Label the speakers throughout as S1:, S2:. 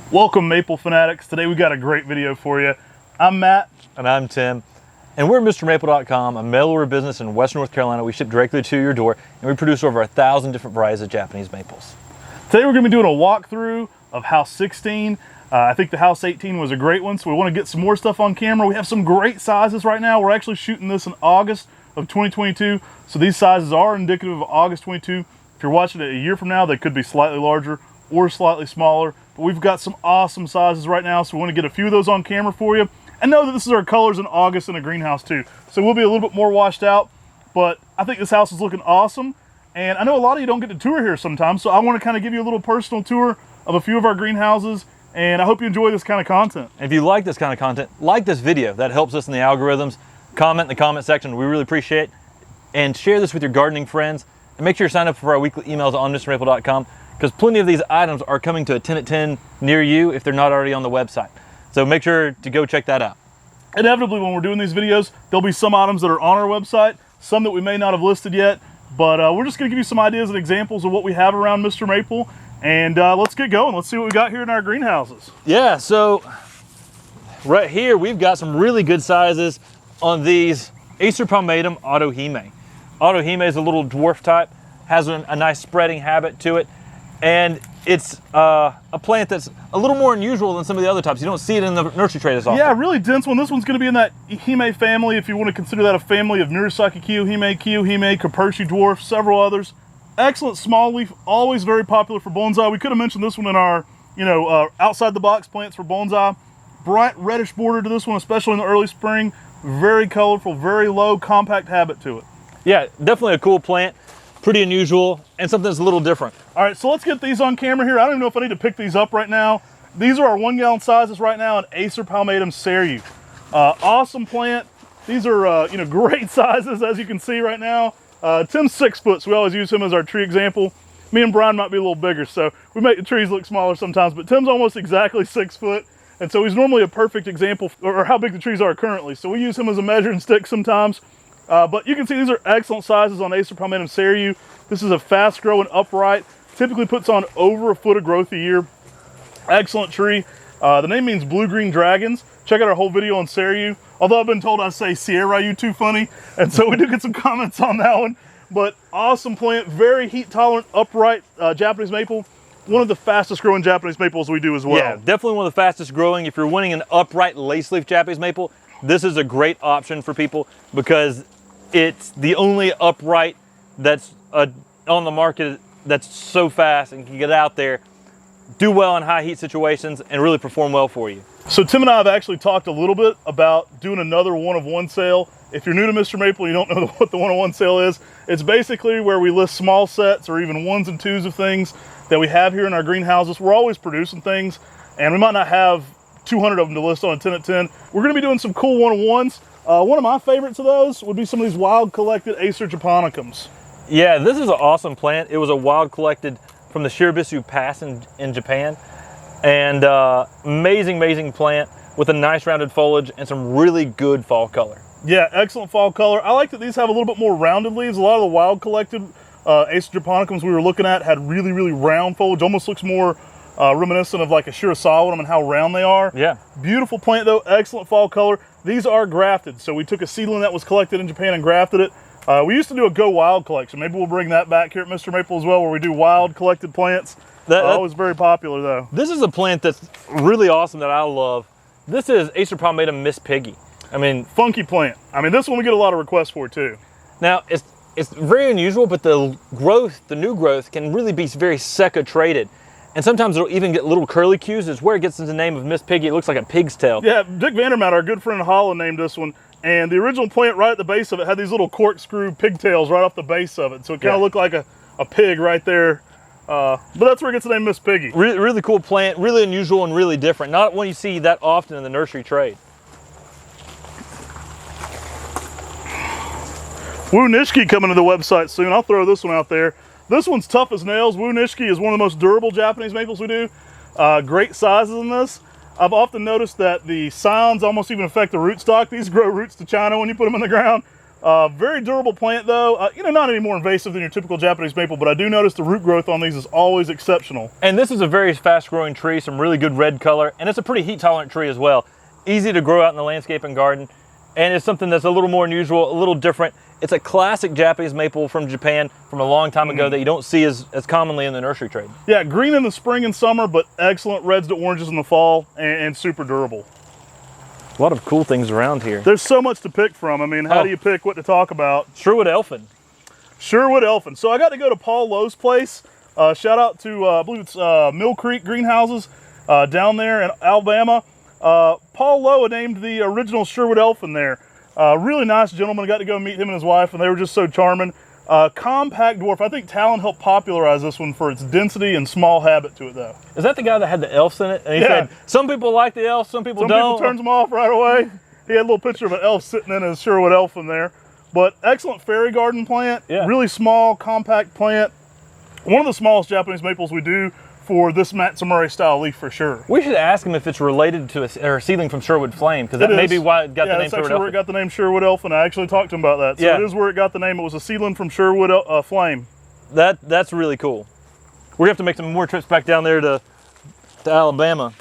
S1: Welcome, Maple Fanatics. Today we got a great video for you. I'm Matt.
S2: And I'm Tim. And we're MrMaple.com, a mail order business in Western North Carolina. We ship directly to your door, and we produce over 1,000 different varieties of Japanese maples.
S1: Today we're going to be doing a walkthrough of House 16. I think the House 18 was a great one, so we want to get some more stuff on camera. We have some great sizes right now. We're actually shooting this in August of 2022, so these sizes are indicative of August 22. If you're watching it a year from now, they could be slightly larger or slightly smaller. But we've got some awesome sizes right now, so we want to get a few of those on camera for you. And know that this is our colors in August in a greenhouse too. So we'll be a little bit more washed out, but I think this house is looking awesome. And I know a lot of you don't get to tour here sometimes, so I want to kind of give you a little personal tour of a few of our greenhouses, and I hope you enjoy this kind of content.
S2: If you like this kind of content, like this video. That helps us in the algorithms. Comment in the comment section, we really appreciate it. And share this with your gardening friends. And make sure you sign up for our weekly emails on MrMaple.com, because plenty of these items are coming to a 10 at 10 near you if they're not already on the website. So make sure to go check that out.
S1: Inevitably, when we're doing these videos, there'll be some items that are on our website, some that we may not have listed yet, but we're just going to give you some ideas and examples of what we have around Mr. Maple, and let's get going. Let's see what we got here in our greenhouses.
S2: Yeah, so right here we've got some really good sizes on these Acer palmatum autoheme. Autoheme is a little dwarf type, has a nice spreading habit to it, and it's a plant that's a little more unusual than some of the other types. You don't see it in the nursery trade as often.
S1: Yeah, really dense one. This one's going to be in that heme family, if you want to consider that a family of Nursery, kiyohime, Kapershi dwarf, several others. Excellent small leaf, always very popular for bonsai. We could have mentioned this one in our, outside the box plants for bonsai. Bright reddish border to this one, especially in the early spring. Very colorful, very low, compact habit to it.
S2: Yeah, definitely a cool plant. Pretty unusual, and something that's a little different.
S1: All right, so let's get these on camera here. I don't even know if I need to pick these up right now. These are our 1 gallon sizes right now in Acer palmatum Seru. Awesome plant. These are great sizes, as you can see right now. Tim's 6 foot, so we always use him as our tree example. Me and Brian might be a little bigger, so we make the trees look smaller sometimes, but Tim's almost exactly 6 foot, and so he's normally a perfect example or how big the trees are currently. So we use him as a measuring stick sometimes. But you can see these are excellent sizes on Acer palmatum Seru. This is a fast growing upright, typically puts on over a foot of growth a year. Excellent tree. The name means blue-green dragons. Check out our whole video on Seru. Although I've been told I say Sierra, you too funny. And so we do get some comments on that one. But awesome plant, very heat tolerant, upright Japanese maple. One of the fastest growing Japanese maples we do as well.
S2: Yeah, definitely one of the fastest growing. If you're wanting an upright lace leaf Japanese maple, this is a great option for people because it's the only upright that's on the market that's so fast and can get out there, do well in high heat situations, and really perform well for you.
S1: So Tim and I have actually talked a little bit about doing another one-of-one sale. If you're new to Mr. Maple and you don't know what the one-of-one sale is, it's basically where we list small sets or even 1s and 2s of things that we have here in our greenhouses. We're always producing things, and we might not have 200 of them to list on a 10 at 10. We're going to be doing some cool one-of-ones. One of my favorites of those would be some of these wild collected Acer japonicums.
S2: Yeah, this is an awesome plant. It was a wild collected from the Shirabisu Pass in Japan. And amazing plant with a nice rounded foliage and some really good fall color.
S1: Yeah, excellent fall color. I like that these have a little bit more rounded leaves. A lot of the wild collected Acer japonicums we were looking at had really round foliage. Almost looks more reminiscent of like a Shirasawa and how round they are.
S2: Yeah.
S1: Beautiful plant though, excellent fall color. These are grafted, so we took a seedling that was collected in Japan and grafted it. We used to do a Go Wild collection. Maybe we'll bring that back here at Mr. Maple as well, where we do wild collected plants. That was very popular though.
S2: This is a plant that's really awesome that I love. This is Acer palmatum Miss Piggy. I mean,
S1: funky plant. I mean, this one we get a lot of requests for too.
S2: Now, it's very unusual, but the new growth can really be very Seca traded. And sometimes it'll even get little curly cues. It's where it gets into the name of Miss Piggy. It looks like a pig's tail.
S1: Yeah, Dick Vandermatt, our good friend in Holland, named this one. And the original plant right at the base of it had these little corkscrew pigtails right off the base of it. So it kind of looked like a pig right there. But that's where it gets the name Miss Piggy.
S2: Really cool plant, really unusual and really different. Not one you see that often in the nursery trade.
S1: Wu Nishiki coming to the website soon. I'll throw this one out there. This one's tough as nails. Wu Nishiki is one of the most durable Japanese maples we do. Great sizes in this. I've often noticed that the scions almost even affect the rootstock. These grow roots to China when you put them in the ground. Very durable plant though. You know, not any more invasive than your typical Japanese maple, but I do notice the root growth on these is always exceptional.
S2: And this is a very fast growing tree, some really good red color, and it's a pretty heat tolerant tree as well. Easy to grow out in the landscape and garden, and it's something that's a little more unusual, a little different. It's a classic Japanese maple from Japan from a long time ago that you don't see as commonly in the nursery trade.
S1: Yeah, green in the spring and summer, but excellent reds to oranges in the fall, and super durable.
S2: A lot of cool things around here.
S1: There's so much to pick from. I mean, how do you pick what to talk about?
S2: Sherwood Elfin.
S1: Sherwood Elfin. So I got to go to Paul Lowe's place. Shout out to, I believe it's Mill Creek Greenhouses down there in Alabama. Paul Lowe named the original Sherwood Elfin there. Really nice gentleman. I got to go meet him and his wife, and they were just so charming. Compact dwarf. I think Talon helped popularize this one for its density and small habit to it, though.
S2: Is that the guy that had the elves in it? And he said, some people like the elves, some people don't.
S1: Some people turns them off right away. He had a little picture of an elf sitting in his Sherwood Elfin there. But excellent fairy garden plant. Yeah. Really small, compact plant. One of the smallest Japanese maples we do for this Matsumura style leaf for sure.
S2: We should ask him if it's related to a seedling from Sherwood Flame, because that may be why it got the name Sherwood Elfin. Yeah, that's actually where it got the name Sherwood Elfin. I actually talked to him about that. So it is where it got the name. It was a seedling from Sherwood Flame. That's really cool. We're gonna have to make some more trips back down there to Alabama.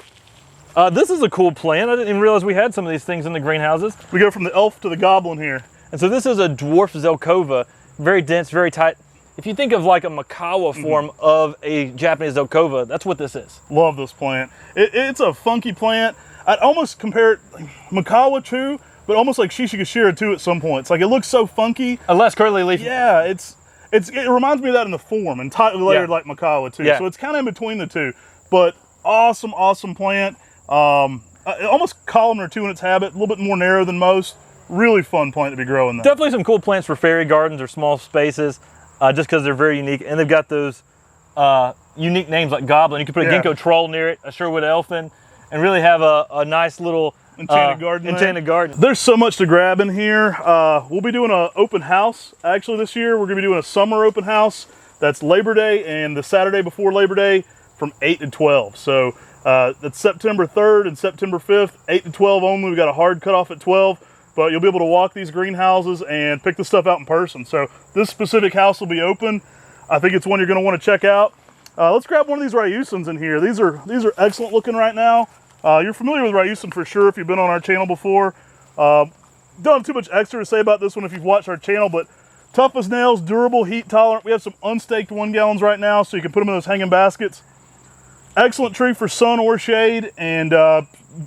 S2: This is a cool plant. I didn't even realize we had some of these things in the greenhouses.
S1: We go from the elf to the goblin here.
S2: And so this is a dwarf zelkova, very dense, very tight. If you think of like a Makawa form of a Japanese zelkova, that's what this is.
S1: Love this plant. It's a funky plant. I'd almost compare it like Makawa too, but almost like Shishigashira too at some points. Like it looks so funky.
S2: A less curly leaf.
S1: Yeah, it reminds me of that in the form and tightly layered like Makawa too. So it's kind of in between the two, but awesome, awesome plant. Almost columnar too in its habit, a little bit more narrow than most. Really fun plant to be growing there.
S2: Definitely some cool plants for fairy gardens or small spaces. Just because they're very unique, and they've got those unique names like Goblin. You could put a ginkgo troll near it, a Sherwood Elfin, and really have a nice little
S1: enchanted garden. There's so much to grab in here. We'll be doing an open house actually this year. We're going to be doing a summer open house. That's Labor Day and the Saturday before Labor Day from 8 to 12. So that's September 3rd and September 5th, 8 to 12 only. We got a hard cutoff at 12. But you'll be able to walk these greenhouses and pick the stuff out in person. So this specific house will be open. I think it's one you're going to want to check out. Let's grab one of these ryusens in here. These are excellent looking right now. You're familiar with ryusen for sure if you've been on our channel before. Don't have too much extra to say about this one if you've watched our channel, but tough as nails, durable, heat tolerant. We have some unstaked 1 gallons right now, so you can put them in those hanging baskets. Excellent tree for sun or shade, and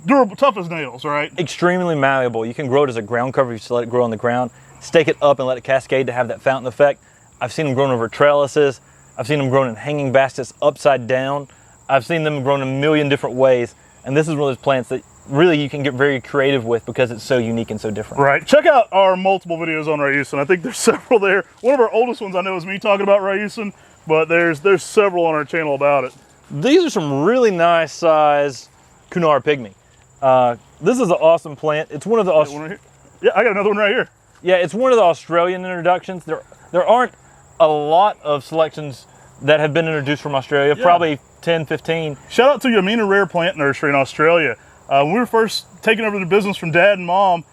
S1: durable, tough as nails, right?
S2: Extremely malleable. You can grow it as a ground cover. You just let it grow on the ground, stake it up and let it cascade to have that fountain effect. I've seen them grown over trellises. I've seen them grown in hanging baskets upside down. I've seen them grown a million different ways. And this is one of those plants that really you can get very creative with because it's so unique and so different.
S1: Right. Check out our multiple videos on ryusen. I think there's several there. One of our oldest ones I know is me talking about ryusen, but there's several on our channel about it.
S2: These are some really nice size Kunara pygmy. This is an awesome plant. It's one of the
S1: yeah, I got another one right here.
S2: Yeah, it's one of the Australian introductions. There aren't a lot of selections that have been introduced from Australia, probably 10, 15.
S1: Shout out to Yamina Rare Plant Nursery in Australia. When we were first taking over the business from Dad and Mom,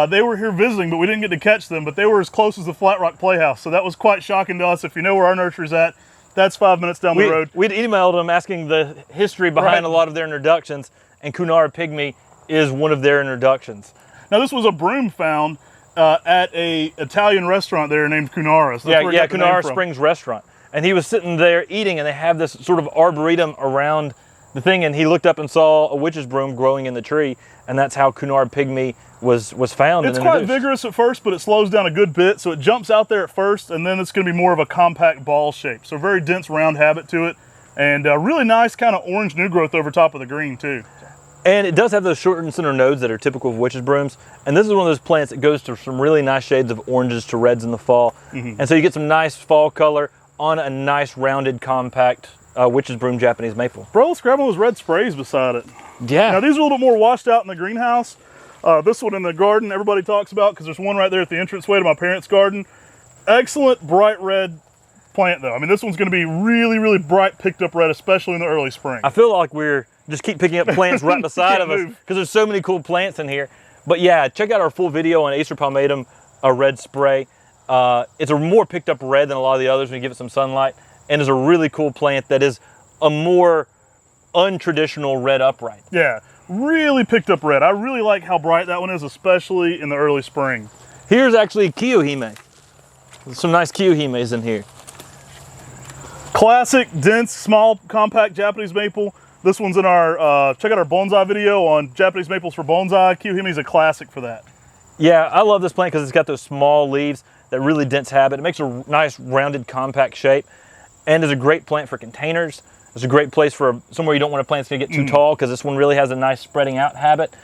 S1: they were here visiting, but we didn't get to catch them, but they were as close as the Flat Rock Playhouse, so that was quite shocking to us. If you know where our nursery's at, that's 5 minutes down the road.
S2: We'd emailed them asking the history behind a lot of their introductions, and Kunara pygmy is one of their introductions.
S1: Now this was a broom found at a Italian restaurant there named Kunara. So
S2: Kunara Springs Restaurant. And he was sitting there eating, and they have this sort of arboretum around the thing, and he looked up and saw a witch's broom growing in the tree, and that's how Kunara pygmy was found.
S1: It's quite vigorous at first, but it slows down a good bit, so it jumps out there at first, and then it's going to be more of a compact ball shape. So very dense round habit to it, and really nice kind of orange new growth over top of the green too.
S2: And it does have those short and center nodes that are typical of witch's brooms. And this is one of those plants that goes to some really nice shades of oranges to reds in the fall. And so you get some nice fall color on a nice rounded compact witch's broom Japanese maple.
S1: Bro, let's grab one of those red sprays beside it.
S2: Yeah.
S1: Now these are a little bit more washed out in the greenhouse. This one in the garden everybody talks about because there's one right there at the entranceway to my parents' garden. Excellent bright red plant though. I mean, this one's going to be really, really bright picked up red, especially in the early spring.
S2: I feel like we're just keep picking up plants right beside of us because there's so many cool plants in here. But yeah, check out our full video on Acer palmatum a red spray. It's a more picked up red than a lot of the others when you give it some sunlight, and is a really cool plant that is a more untraditional red upright.
S1: Yeah, really picked up red. I really like how bright that one is, especially in the early spring.
S2: Here's actually kiyohime. There's some nice kiyohimes in here.
S1: Classic, dense, small, compact Japanese maple. This one's in our, check out our bonsai video on Japanese maples for bonsai. Kiyohime is a classic for that.
S2: Yeah, I love this plant because it's got those small leaves, that really dense habit. It makes a nice rounded compact shape, and is a great plant for containers. It's a great place for somewhere you don't want a plant to get too tall, because this one really has a nice spreading out habit.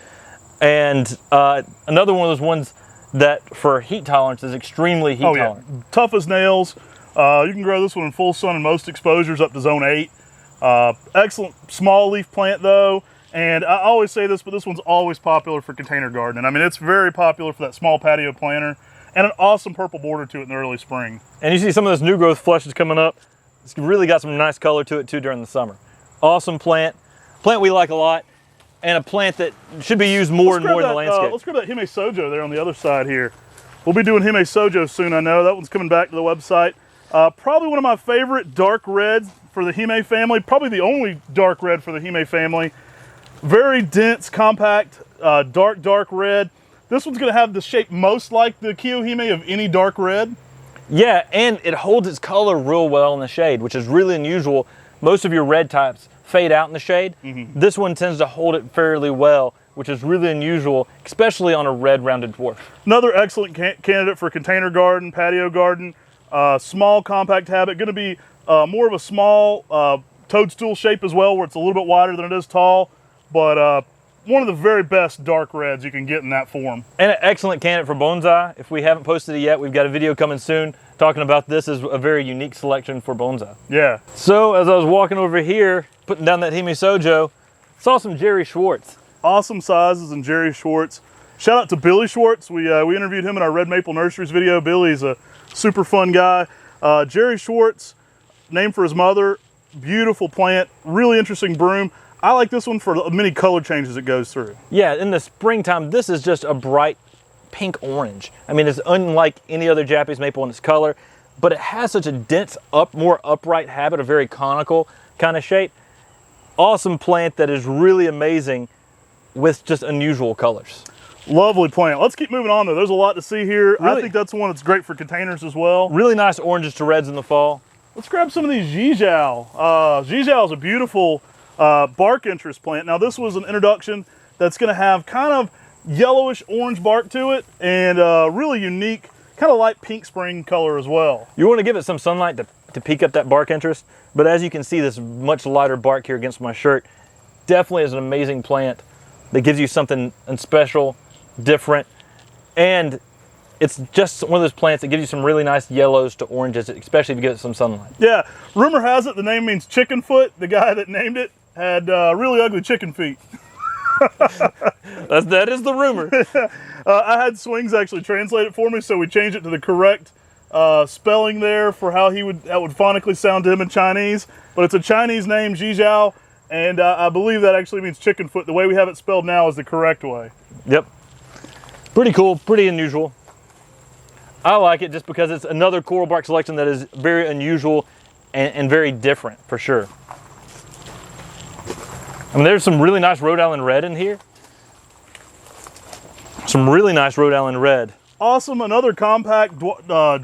S2: And another one of those ones that for heat tolerance is extremely heat tolerant.
S1: Yeah. Tough as nails. You can grow this one in full sun in most exposures up to zone 8. Excellent small leaf plant though. And I always say this, but this one's always popular for container gardening. I mean, it's very popular for that small patio planter, and an awesome purple border to it in the early spring.
S2: And you see some of those new growth flushes coming up. It's really got some nice color to it too during the summer. Awesome plant we like a lot, and a plant that should be used more and more in the landscape.
S1: Let's grab that Hime Sojo there on the other side here. We'll be doing Hime Sojo soon, I know. That one's coming back to the website. Probably one of my favorite dark reds for the Hime family. Probably the only dark red for the Hime family. Very dense, compact, dark red. This one's gonna have the shape most like the kiyohime of any dark red.
S2: Yeah, and it holds its color real well in the shade, which is really unusual. Most of your red types fade out in the shade. This one tends to hold it fairly well, which is really unusual, especially on a red rounded dwarf.
S1: Another excellent candidate for container garden, patio garden. Small, compact habit. Going to be more of a small toadstool shape as well, where it's a little bit wider than it is tall. But one of the very best dark reds you can get in that form.
S2: And an excellent candidate for bonsai. If we haven't posted it yet, we've got a video coming soon talking about this as a very unique selection for bonsai.
S1: Yeah.
S2: So as I was walking over here, putting down that Hime Sojo, saw some Jerry Schwartz.
S1: Awesome sizes in Jerry Schwartz. Shout out to Billy Schwartz. We interviewed him in our Red Maple Nurseries video. Billy's a super fun guy. Jerry Schwartz, named for his mother. Beautiful plant, really interesting broom. I like this one for the many color changes it goes through.
S2: Yeah, in the springtime, this is just a bright pink orange. I mean, it's unlike any other Japanese maple in its color, but it has such a dense, more upright habit, a very conical kind of shape. Awesome plant that is really amazing with just unusual colors. Lovely plant. Let's keep moving on though. There's a lot to see here. Really? I think that's one that's great for containers as well. Really nice oranges to reds in the fall. Let's grab some of these Zhizhao. Zhizhao is a beautiful bark interest plant. Now this was an introduction that's going to have kind of yellowish orange bark to it, and really unique, kind of light pink spring color as well. You want to give it some sunlight to peak up that bark interest, but as you can see, this much lighter bark here against my shirt definitely is an amazing plant that gives you something special, different, and it's just one of those plants that gives you some really nice yellows to oranges, especially if you give it some sunlight. Yeah, rumor has it the name means chicken foot. The guy that named it had really ugly chicken feet. that is the rumor. I had Swings actually translate it for me, so we changed it to the correct spelling there for how that would phonically sound to him in Chinese. But it's a Chinese name, Zhizhao, and I believe that actually means chicken foot. The way we have it spelled now is the correct way. Yep. Pretty cool, pretty unusual. I like it just because it's another coral bark selection that is very unusual and very different for sure. I mean, there's some really nice Rhode Island red in here. Some really nice Rhode Island red. Awesome, another compact,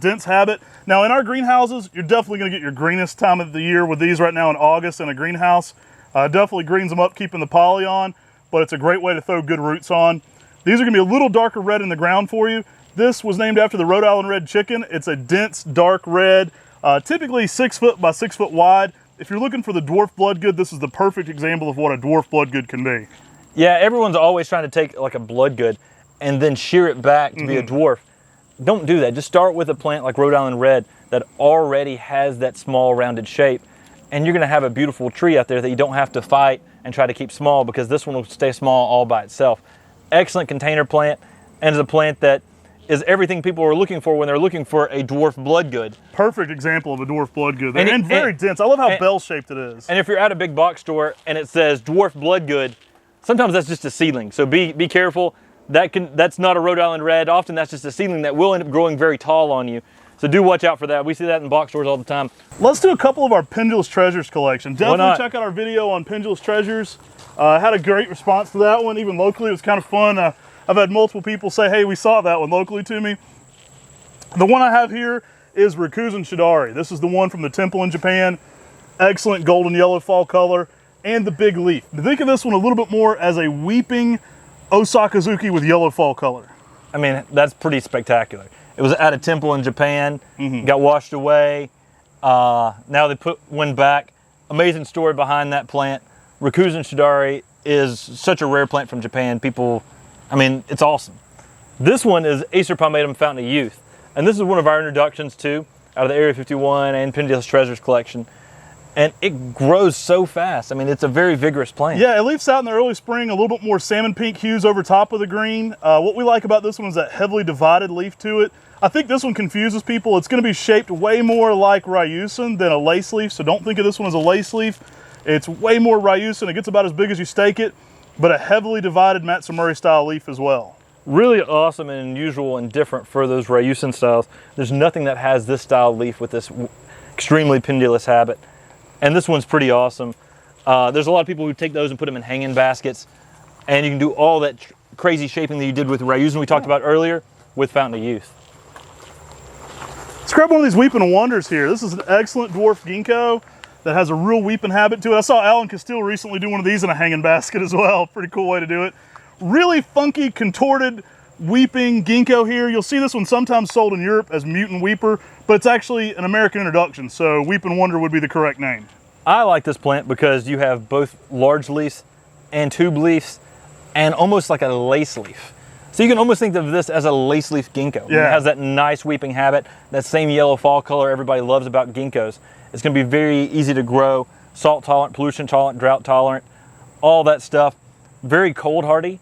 S2: dense habit. Now in our greenhouses, you're definitely gonna get your greenest time of the year with these right now in August in a greenhouse. Definitely greens them up, keeping the poly on, but it's a great way to throw good roots on. These are gonna be a little darker red in the ground for you. This was named after the Rhode Island red chicken. It's a dense, dark red, typically 6 foot by 6 foot wide. If you're looking for the dwarf bloodgood, this is the perfect example of what a dwarf bloodgood can be. Yeah, everyone's always trying to take like a bloodgood and then shear it back to be a dwarf. Don't do that. Just start with a plant like Rhode Island red that already has that small rounded shape, and you're gonna have a beautiful tree out there that you don't have to fight and try to keep small, because this one will stay small all by itself. Excellent container plant, and is a plant that is everything people are looking for when they're looking for a dwarf bloodgood. Perfect example of a dwarf bloodgood, and very dense. I love how bell-shaped it is. And if you're at a big box store and it says dwarf bloodgood, sometimes that's just a seedling. So be careful. that's not a Rhode Island red. Often that's just a seedling that will end up growing very tall on you. So do watch out for that. We see that in box stores all the time.
S1: Let's do a couple of our Pendulous Treasures collection. Definitely check out our video on Pendulous Treasures. I had a great response to that one. Even locally, it was kind of fun. I've had multiple people say, hey, we saw that one locally to me. The one I have here is Ryusen Shidari. This is the one from the temple in Japan. Excellent golden yellow fall color and the big leaf. Think of this one a little bit more as a weeping Osakazuki with yellow fall color.
S2: I mean, that's pretty spectacular. It was at a temple in Japan, got washed away. Now they put one back. Amazing story behind that plant. Ryusen Shidari is such a rare plant from Japan. People, I mean, it's awesome. This one is Acer palmatum Fountain of Youth. And this is one of our introductions too, out of the Area 51 and Pendulous Treasures collection. And it grows so fast. I mean, it's a very vigorous plant.
S1: Yeah, it leaves out in the early spring, a little bit more salmon pink hues over top of the green. What we like about this one is that heavily divided leaf to it. I think this one confuses people. It's going to be shaped way more like Ryusen than a lace leaf, so don't think of this one as a lace leaf. It's way more Ryusen. It gets about as big as you stake it, but a heavily divided Matsumuri style leaf as well.
S2: Really awesome and unusual and different for those Ryusen styles. There's nothing that has this style leaf with this extremely pendulous habit. And this one's pretty awesome. There's a lot of people who take those and put them in hanging baskets, and you can do all that crazy shaping that you did with Ryusen we talked about earlier with Fountain of Youth.
S1: Let's grab one of these Weeping Wonders here. This is an excellent dwarf ginkgo that has a real weeping habit to it. I saw Alan Castile recently do one of these in a hanging basket as well. Pretty cool way to do it. Really funky, contorted, weeping ginkgo here. You'll see this one sometimes sold in Europe as mutant weeper, but it's actually an American introduction, so Weeping Wonder would be the correct name.
S2: I like this plant because you have both large leaves and tube leaves and almost like a lace leaf. So you can almost think of this as a lace leaf ginkgo.
S1: Yeah.
S2: It has that nice weeping habit, that same yellow fall color everybody loves about ginkgos. It's going to be very easy to grow, salt tolerant, pollution tolerant, drought tolerant, all that stuff. Very cold hardy.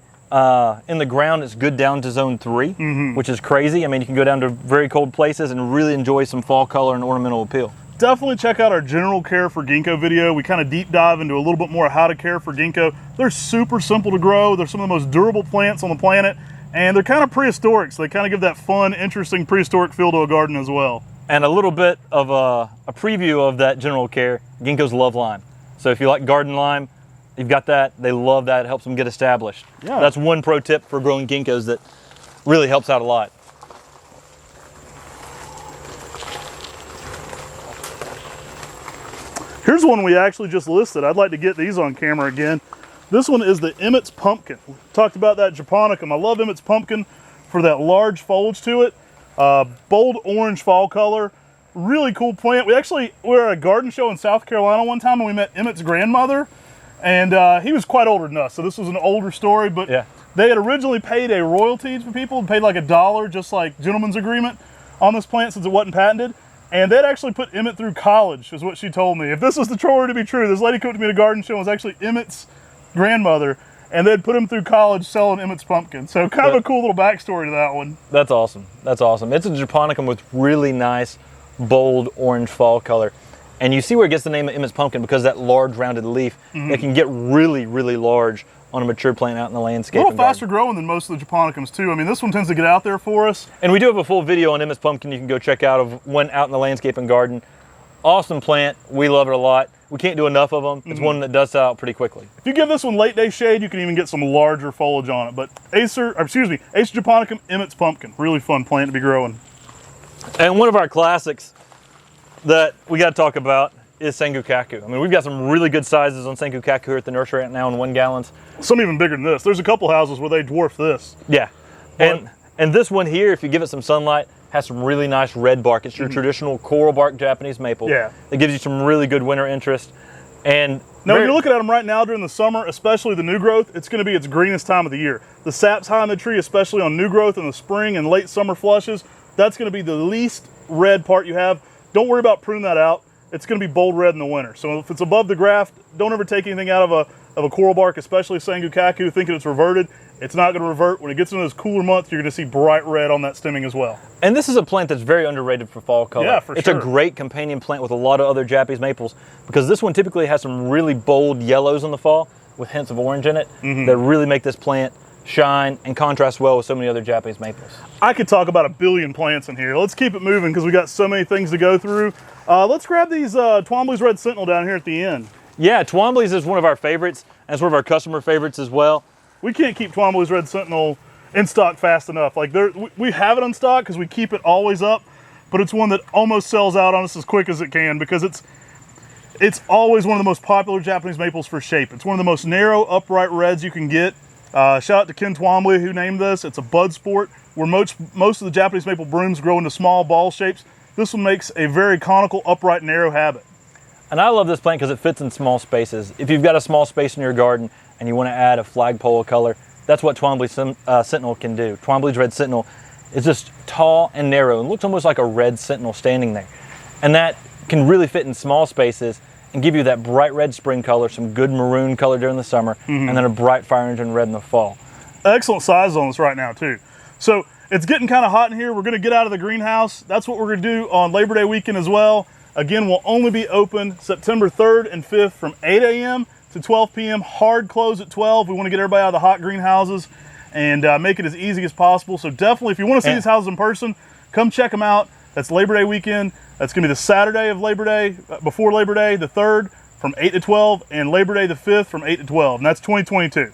S2: In the ground, it's good down to zone 3, which is crazy. I mean, you can go down to very cold places and really enjoy some fall color and ornamental appeal.
S1: Definitely check out our general care for ginkgo video. We kind of deep dive into a little bit more how to care for ginkgo. They're super simple to grow. They're some of the most durable plants on the planet, and they're kind of prehistoric, so they kind of give that fun, interesting prehistoric feel to a garden as well.
S2: And a little bit of a preview of that general care. Ginkgos love lime. So if you like garden lime, you've got that. They love that. It helps them get established.
S1: Yeah.
S2: That's one pro tip for growing ginkgos that really helps out a lot.
S1: Here's one we actually just listed. I'd like to get these on camera again. This one is the Emmett's Pumpkin. We talked about that Japonicum. I love Emmett's Pumpkin for that large foliage to it. Bold orange fall color. Really cool plant. We were at a garden show in South Carolina one time and we met Emmett's grandmother. And he was quite older than us, so this was an older story, but
S2: yeah.
S1: They had originally paid a royalty for people, paid like $1, just like gentleman's agreement on this plant since it wasn't patented. And they'd actually put Emmett through college, is what she told me. If this was the story to be true, this lady came to me at a garden show and was actually Emmett's grandmother, and they'd put him through college selling Emmett's Pumpkin. So kind of a cool little backstory to that one.
S2: That's awesome. That's awesome. It's a Japonicum with really nice, bold orange fall color. And you see where it gets the name of Emmett's Pumpkin because that large rounded leaf, it can get really, really large on a mature plant out in the landscape.
S1: A little faster growing than most of the Japonicums too. I mean, this one tends to get out there for us.
S2: And we do have a full video on Emmett's Pumpkin you can go check out of one out in the landscape and garden. Awesome plant. We love it a lot. We can't do enough of them. It's one that does sell out pretty quickly.
S1: If you give this one late day shade, you can even get some larger foliage on it. But Acer Japonicum, Emmett's Pumpkin. Really fun plant to be growing.
S2: And one of our classics that we got to talk about is Sengokaku. I mean, we've got some really good sizes on Sengokaku here at the nursery right now in 1 gallons.
S1: Some even bigger than this. There's a couple houses where they dwarf this.
S2: Yeah. And this one here, if you give it some sunlight, has some really nice red bark. It's your traditional coral bark Japanese maple.
S1: Yeah.
S2: It gives you some really good winter interest. And
S1: now, when you're looking at them right now during the summer, especially the new growth, it's going to be its greenest time of the year. The sap's high in the tree, especially on new growth in the spring and late summer flushes. That's going to be the least red part you have. Don't worry about pruning that out. It's going to be bold red in the winter. So if it's above the graft, don't ever take anything out of a coral bark, especially Sengokaku, thinking it's reverted. It's not going to revert. When it gets into those cooler months, you're going to see bright red on that stemming as well.
S2: And this is a plant that's very underrated for fall color.
S1: Yeah, for
S2: It's
S1: sure.
S2: a great companion plant with a lot of other Japanese maples because this one typically has some really bold yellows in the fall with hints of orange in it that really make this plant shine, and contrast well with so many other Japanese maples.
S1: I could talk about a billion plants in here. Let's keep it moving because we got so many things to go through. Let's grab these Twombly's Red Sentinel down here at the end.
S2: Yeah, Twombly's is one of our favorites, and it's one of our customer favorites as well.
S1: We can't keep Twombly's Red Sentinel in stock fast enough. Like we have it in stock because we keep it always up, but it's one that almost sells out on us as quick as it can because it's always one of the most popular Japanese maples for shape. It's one of the most narrow, upright reds you can get. Shout out to Ken Twombly who named this. It's a bud sport where most of the Japanese maple brooms grow into small ball shapes. This one makes a very conical, upright, narrow habit.
S2: And I love this plant because it fits in small spaces. If you've got a small space in your garden and you want to add a flagpole color, that's what Twombly's Sentinel can do. Twombly's Red Sentinel is just tall and narrow and looks almost like a red sentinel standing there. And that can really fit in small spaces and give you that bright red spring color, some good maroon color during the summer, and then a bright fire engine red in the fall.
S1: Excellent size on this right now too. So it's getting kind of hot in here. We're gonna get out of the greenhouse. That's what we're gonna do on Labor Day weekend as well. Again, we'll only be open September 3rd and 5th from 8 a.m. to 12 p.m. Hard close at 12. We wanna get everybody out of the hot greenhouses and make it as easy as possible. So definitely, if you wanna see these houses in person, come check them out. That's Labor Day weekend. That's gonna be the Saturday of Labor Day, before Labor Day, the 3rd from 8 to 12, and Labor Day the 5th from 8 to 12, and that's 2022.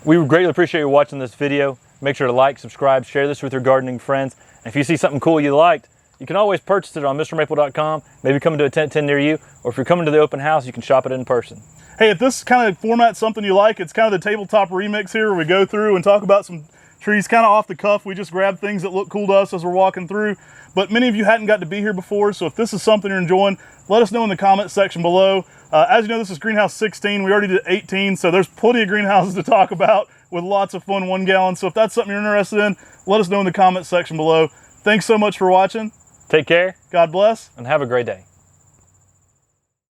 S2: We greatly appreciate you watching this video. Make sure to like, subscribe, share this with your gardening friends. And if you see something cool you liked, you can always purchase it on MrMaple.com, maybe come to a tent near you, or if you're coming to the open house, you can shop it in person.
S1: Hey, if this kind of format's something you like, it's kind of the tabletop remix here where we go through and talk about some trees kind of off the cuff. We just grab things that look cool to us as we're walking through. But many of you hadn't got to be here before, so if this is something you're enjoying, let us know in the comment section below. As you know, this is Greenhouse 16. We already did 18, so there's plenty of greenhouses to talk about with lots of fun 1 gallon. So if that's something you're interested in, let us know in the comment section below. Thanks so much for watching.
S2: Take care.
S1: God bless.
S2: And have a great day.